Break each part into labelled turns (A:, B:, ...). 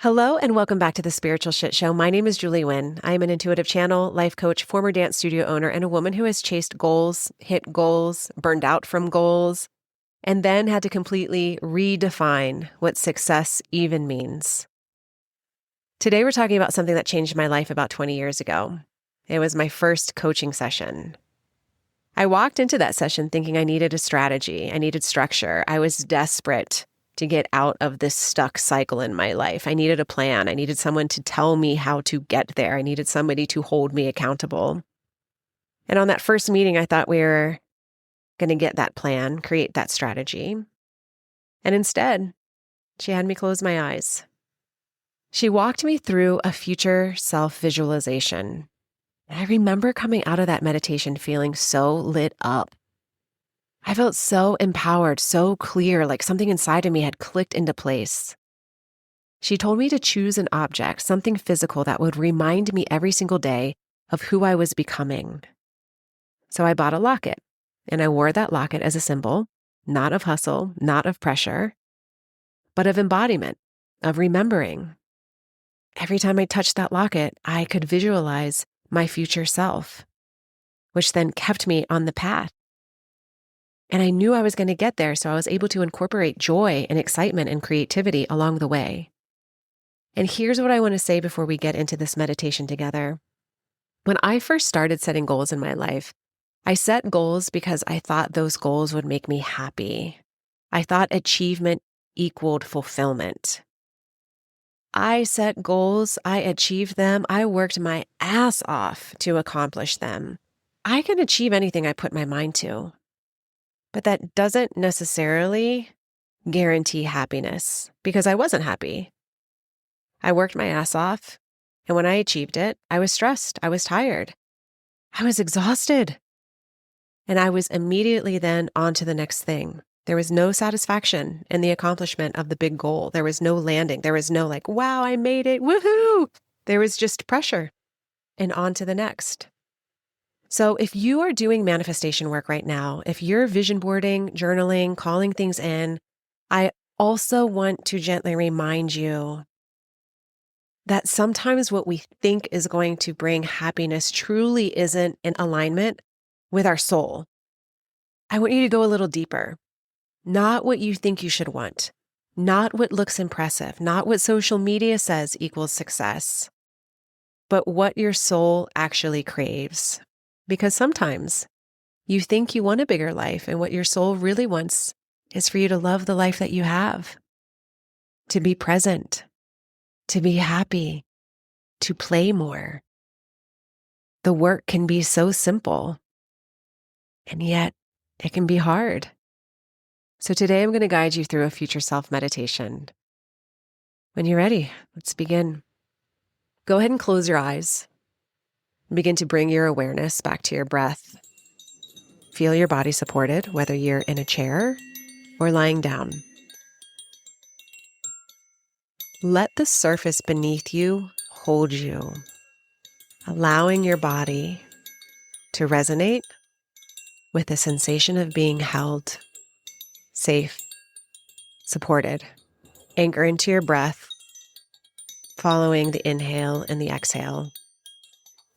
A: Hello and welcome back to the Spiritual Shitshow. My name is Julie Nguyen. I am an intuitive channel, life coach, former dance studio owner, and a woman who has chased goals, hit goals, burned out from goals, and then had to completely redefine what success even means. Today, we're talking about something that changed my life about 20 years ago. It was my first coaching session. I walked into that session thinking I needed a strategy. I needed structure. I was desperate to get out of this stuck cycle in my life. I needed a plan. I needed someone to tell me how to get there. I needed somebody to hold me accountable. And on that first meeting, I thought we were going to get that plan, create that strategy. And instead, she had me close my eyes. She walked me through a future self-visualization. I remember coming out of that meditation feeling so lit up. I felt so empowered, so clear, like something inside of me had clicked into place. She told me to choose an object, something physical that would remind me every single day of who I was becoming. So I bought a locket, and I wore that locket as a symbol, not of hustle, not of pressure, but of embodiment, of remembering. Every time I touched that locket, I could visualize my future self, which then kept me on the path. And I knew I was going to get there, so I was able to incorporate joy and excitement and creativity along the way. And here's what I want to say before we get into this meditation together. When I first started setting goals in my life, I set goals because I thought those goals would make me happy. I thought achievement equaled fulfillment. I set goals, I achieved them, I worked my ass off to accomplish them. I can achieve anything I put my mind to. But that doesn't necessarily guarantee happiness because I wasn't happy. I worked my ass off, and when I achieved it, I was stressed, I was tired, I was exhausted. And I was immediately then on to the next thing. There was no satisfaction in the accomplishment of the big goal. There was no landing. There was no like, wow, I made it, woohoo. There was just pressure and on to the next. So if you are doing manifestation work right now, if you're vision boarding, journaling, calling things in, I also want to gently remind you that sometimes what we think is going to bring happiness truly isn't in alignment with our soul. I want you to go a little deeper. Not what you think you should want, not what looks impressive, not what social media says equals success, but what your soul actually craves. Because sometimes you think you want a bigger life, and what your soul really wants is for you to love the life that you have, to be present, to be happy, to play more. The work can be so simple, and yet it can be hard. So today I'm going to guide you through a future self meditation. When you're ready, let's begin. Go ahead and close your eyes. Begin to bring your awareness back to your breath. Feel your body supported, whether you're in a chair or lying down. Let the surface beneath you hold you, allowing your body to resonate with the sensation of being held, safe, supported. Anchor into your breath, following the inhale and the exhale.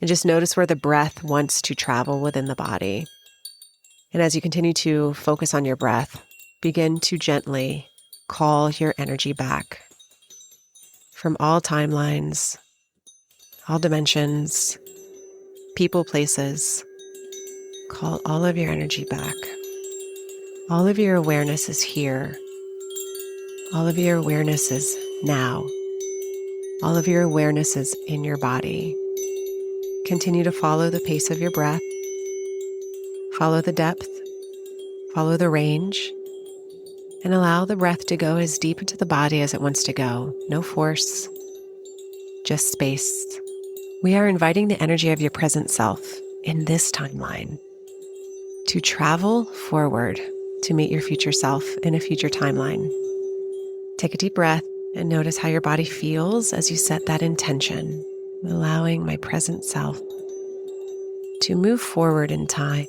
A: And just notice where the breath wants to travel within the body. And as you continue to focus on your breath, begin to gently call your energy back from all timelines, all dimensions, people, places. Call all of your energy back. All of your awareness is here. All of your awareness is now. All of your awareness is in your body. Continue to follow the pace of your breath. Follow the depth. Follow the range. And allow the breath to go as deep into the body as it wants to go. No force, just space. We are inviting the energy of your present self in this timeline to travel forward to meet your future self in a future timeline. Take a deep breath and notice how your body feels as you set that intention, allowing my present self to move forward in time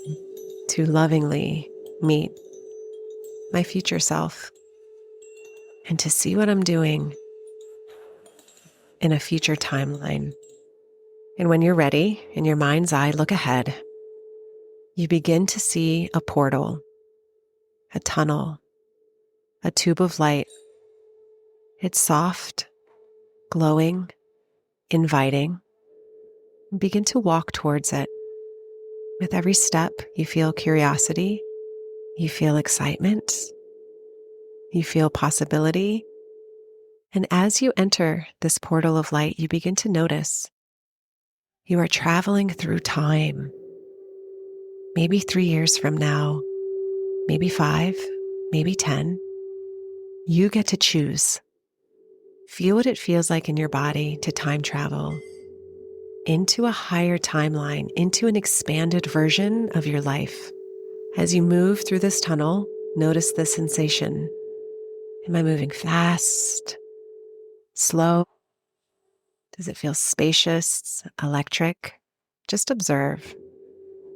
A: to lovingly meet my future self and to see what I'm doing in a future timeline. And when you're ready, in your mind's eye, look ahead. You begin to see a portal, a tunnel, a tube of light. It's soft, glowing, inviting. Begin to walk towards it. With every step, you feel curiosity, you feel excitement, you feel possibility. And as you enter this portal of light, you begin to notice you are traveling through time. Maybe 3 years from now, maybe 5, maybe 10. You get to choose. Feel what it feels like in your body to time travel into a higher timeline, into an expanded version of your life. As you move through this tunnel, notice the sensation. Am I moving fast? Slow? Does it feel spacious? Electric? Just observe.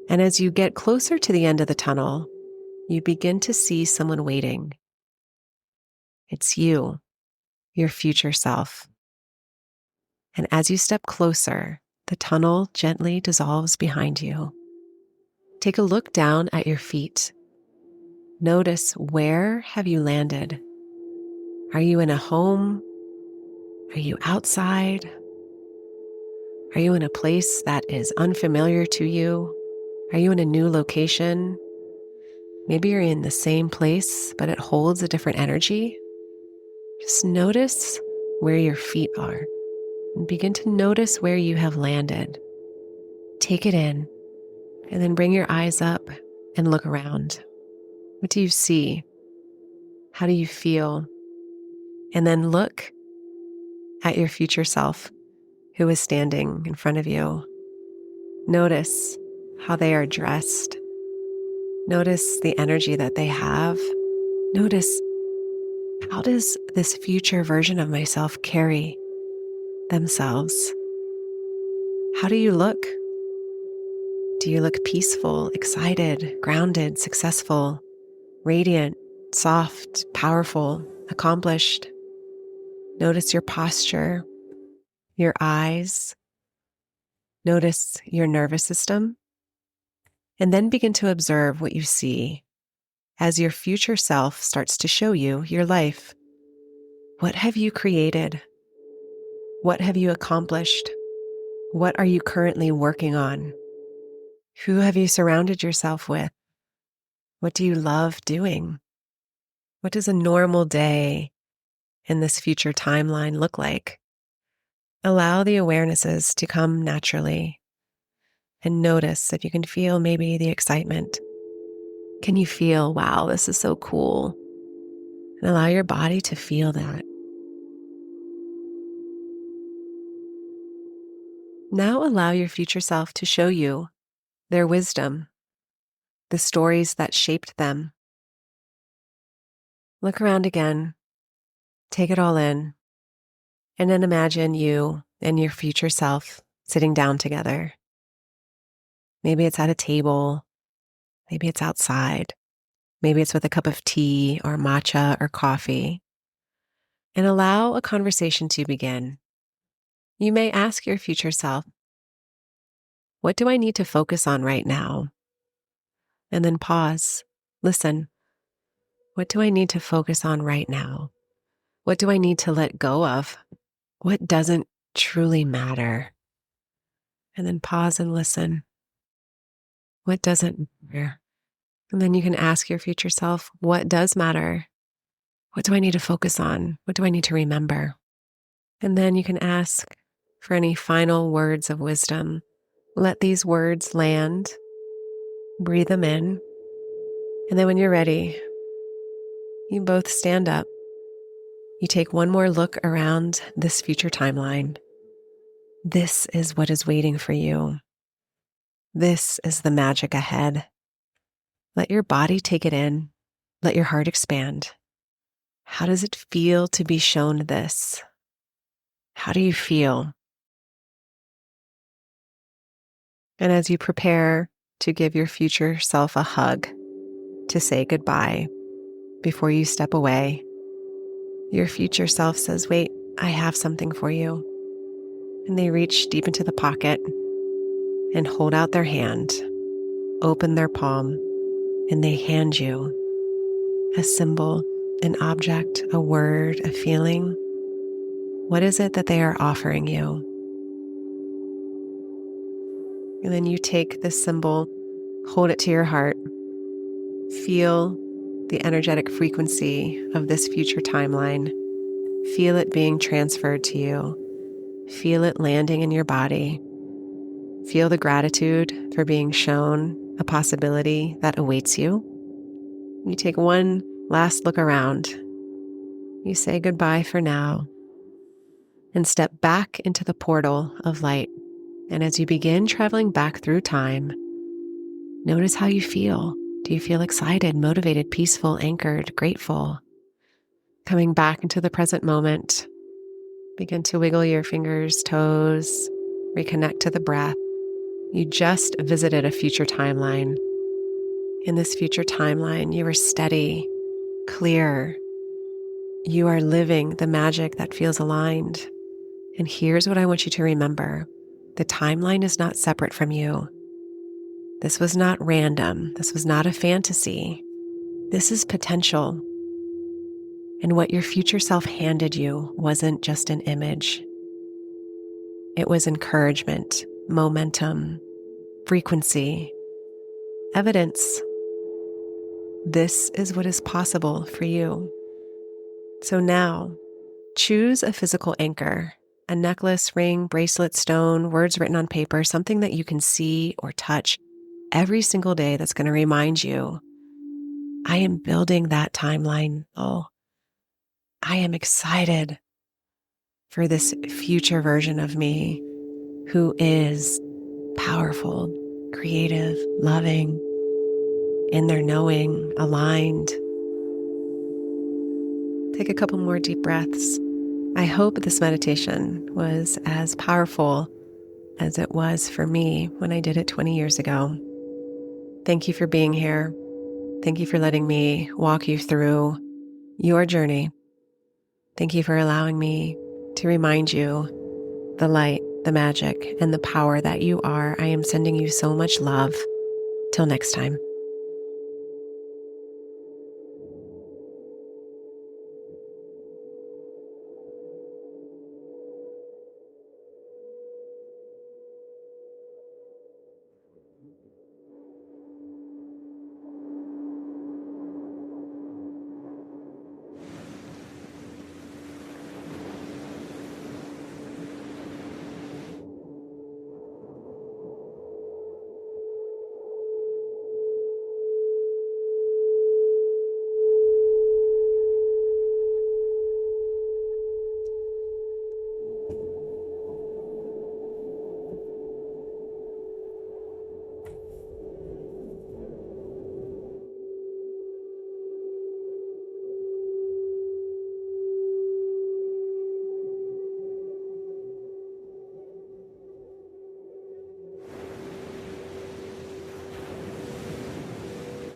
A: And as you get closer to the end of the tunnel, you begin to see someone waiting. It's you, your future self. And as you step closer, the tunnel gently dissolves behind you. Take a look down at your feet. Notice, where have you landed? Are you in a home? Are you outside? Are you in a place that is unfamiliar to you? Are you in a new location? Maybe you're in the same place, but it holds a different energy. Just notice where your feet are and begin to notice where you have landed. Take it in and then bring your eyes up and look around. What do you see? How do you feel? And then look at your future self who is standing in front of you. Notice how they are dressed. Notice the energy that they have. Notice, how does this future version of myself carry themselves? How do you look? Do you look peaceful, excited, grounded, successful, radiant, soft, powerful, accomplished? Notice your posture, your eyes. Notice your nervous system. And then begin to observe what you see as your future self starts to show you your life. What have you created? What have you accomplished? What are you currently working on? Who have you surrounded yourself with? What do you love doing? What does a normal day in this future timeline look like? Allow the awarenesses to come naturally and notice if you can feel maybe the excitement. Can you feel, wow, this is so cool? And allow your body to feel that. Now allow your future self to show you their wisdom, the stories that shaped them. Look around again, take it all in, and then imagine you and your future self sitting down together. Maybe it's at a table, maybe it's outside, maybe it's with a cup of tea or matcha or coffee. And allow a conversation to begin. You may ask your future self, what do I need to focus on right now? And then pause, listen. What do I need to focus on right now? What do I need to let go of? What doesn't truly matter? And then pause and listen. What doesn't matter? And then you can ask your future self, what does matter? What do I need to focus on? What do I need to remember? And then you can ask for any final words of wisdom. Let these words land. Breathe them in. And then when you're ready, you both stand up. You take one more look around this future timeline. This is what is waiting for you. This is the magic ahead. Let your body take it in. Let your heart expand. How does it feel to be shown this? How do you feel? And as you prepare to give your future self a hug, to say goodbye before you step away, your future self says, wait, I have something for you. And they reach deep into the pocket and hold out their hand, open their palm, and they hand you a symbol, an object, a word, a feeling. What is it that they are offering you? And then you take this symbol, hold it to your heart, feel the energetic frequency of this future timeline. Feel it being transferred to you. Feel it landing in your body. Feel the gratitude for being shown a possibility that awaits you. You take one last look around. You say goodbye for now and step back into the portal of light. And as you begin traveling back through time, notice how you feel. Do you feel excited, motivated, peaceful, anchored, grateful? Coming back into the present moment, begin to wiggle your fingers, toes, reconnect to the breath. You just visited a future timeline. In this future timeline, you are steady, clear. You are living the magic that feels aligned. And here's what I want you to remember. The timeline is not separate from you. This was not random. This was not a fantasy. This is potential. And what your future self handed you wasn't just an image. It was encouragement, momentum, frequency, evidence. This is what is possible for you. So now, choose a physical anchor, a necklace, ring, bracelet, stone, words written on paper, something that you can see or touch every single day that's going to remind you, I am building that timeline. Oh, I am excited for this future version of me who is powerful, creative, loving, in their knowing, aligned. Take a couple more deep breaths. I hope this meditation was as powerful as it was for me when I did it 20 years ago. Thank you for being here. Thank you for letting me walk you through your journey. Thank you for allowing me to remind you the light, the magic, and the power that you are. I am sending you so much love. Till next time.